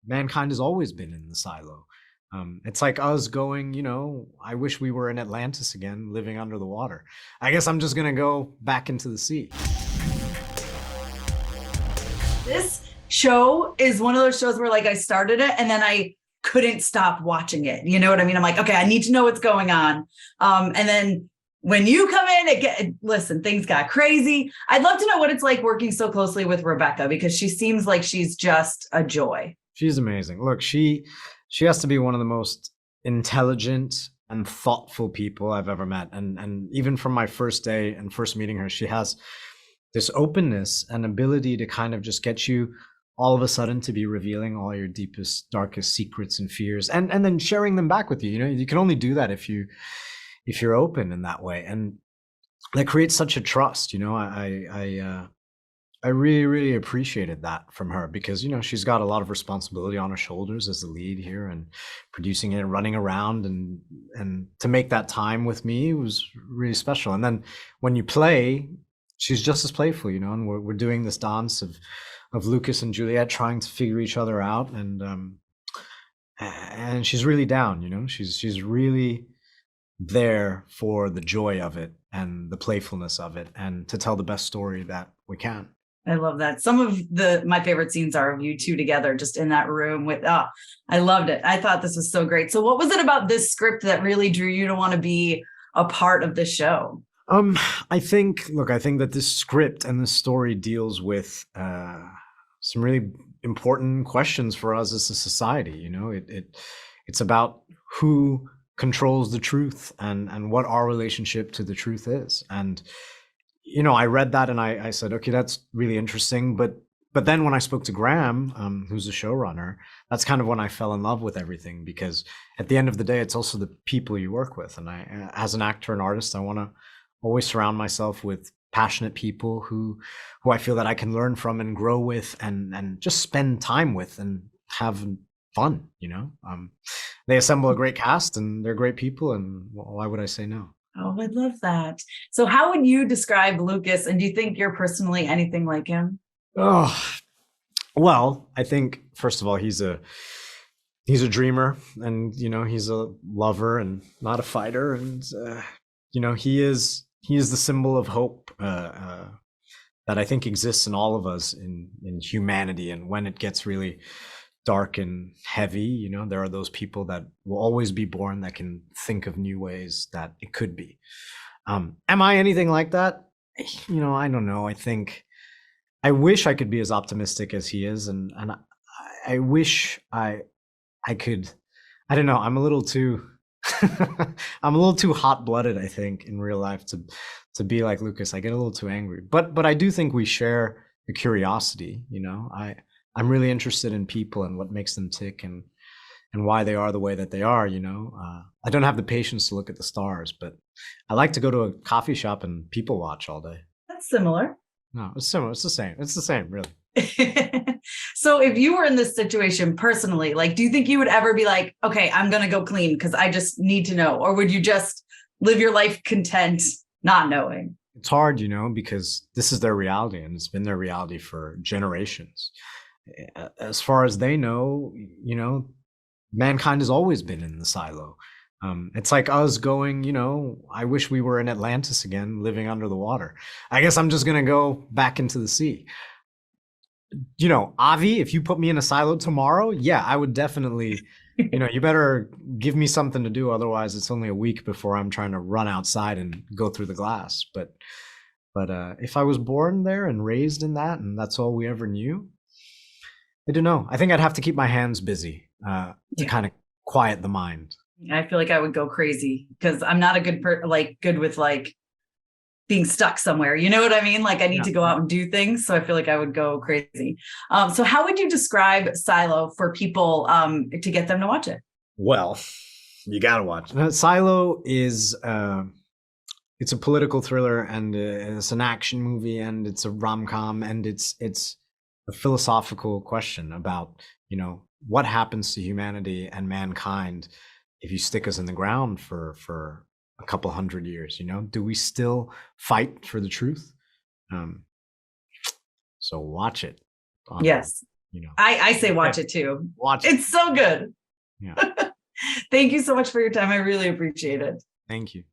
mankind has always been in the silo. It's like us going, I wish we were in Atlantis again, living under the water. I guess I'm just going to go back into the sea. This show is one of those shows where like I started it and then I couldn't stop watching it. You know what I mean? I'm like, okay, I need to know what's going on. And then when you come in, listen, things got crazy. I'd love to know what it's like working so closely with Rebecca, because she seems like she's just a joy. She's amazing. Look, she has to be one of the most intelligent and thoughtful people I've ever met. And even from my first day and first meeting her, she has this openness and ability to kind of just get you all of a sudden to be revealing all your deepest, darkest secrets and fears, and then sharing them back with you. You can only do that if you're open in that way, and that creates such a trust. I really, really appreciated that from her, because she's got a lot of responsibility on her shoulders as the lead here, and producing it, running around, and to make that time with me was really special. And then when you play, she's just as playful, and we're doing this dance of Lucas and Juliet trying to figure each other out, and she's really down. She's really there for the joy of it and the playfulness of it, and to tell the best story that we can. I love that. Some of my favorite scenes are of you two together, just in that room with, I loved it. I thought this was so great. So what was it about this script that really drew you to want to be a part of the show? I think that this script and this story deals with some really important questions for us as a society. It's about who controls the truth, and what our relationship to the truth is. And I read that and I said, okay, that's really interesting. But then when I spoke to Graham, who's the showrunner, that's kind of when I fell in love with everything, because at the end of the day, it's also the people you work with. And I, as an actor and artist, I want to always surround myself with passionate people who I feel that I can learn from and grow with, and just spend time with and have fun. They assemble a great cast and they're great people, and why would I say no? Oh, I love that. So how would you describe Lukas, and do you think you're personally anything like him? Oh, well, I think first of all, he's a dreamer, and he's a lover and not a fighter, and he is the symbol of hope that I think exists in all of us, in humanity. And when it gets really dark and heavy, there are those people that will always be born that can think of new ways that it could be. Am I anything like that? I don't know. I wish I could be as optimistic as he is, and I wish I could. I don't know. I'm a little too I'm a little too hot-blooded, I think, in real life to be like Lukas. I get a little too angry, but I do think we share the curiosity. I'm really interested in people and what makes them tick, and why they are the way that they are. I don't have the patience to look at the stars, but I like to go to a coffee shop and people watch all day. That's similar. No, it's similar. It's the same. It's the same, really. So if you were in this situation personally, like, do you think you would ever be like, okay, I'm going to go clean because I just need to know? Or would you just live your life content, not knowing? It's hard, because this is their reality, and it's been their reality for generations. As far as they know, mankind has always been in the silo. It's like us going, I wish we were in Atlantis again, living under the water. I guess I'm just going to go back into the sea. Avi, if you put me in a silo tomorrow, yeah, I would definitely, you better give me something to do. Otherwise, it's only a week before I'm trying to run outside and go through the glass. But if I was born there and raised in that, and that's all we ever knew, I don't know. I think I'd have to keep my hands busy to kind of quiet the mind. I feel like I would go crazy because I'm not a good with being stuck somewhere. You know what I mean? Like I need to go out and do things. So I feel like I would go crazy. So how would you describe Silo for people to get them to watch it? Well, you got to watch it. Silo is it's a political thriller, and it's an action movie, and it's a rom-com, and it's a philosophical question about, what happens to humanity and mankind if you stick us in the ground for a couple hundred years. Do we still fight for the truth? So watch it. Yes, you know, I say watch it too. watch it. It's so good. Yeah. Thank you so much for your time. I really appreciate it. Thank you.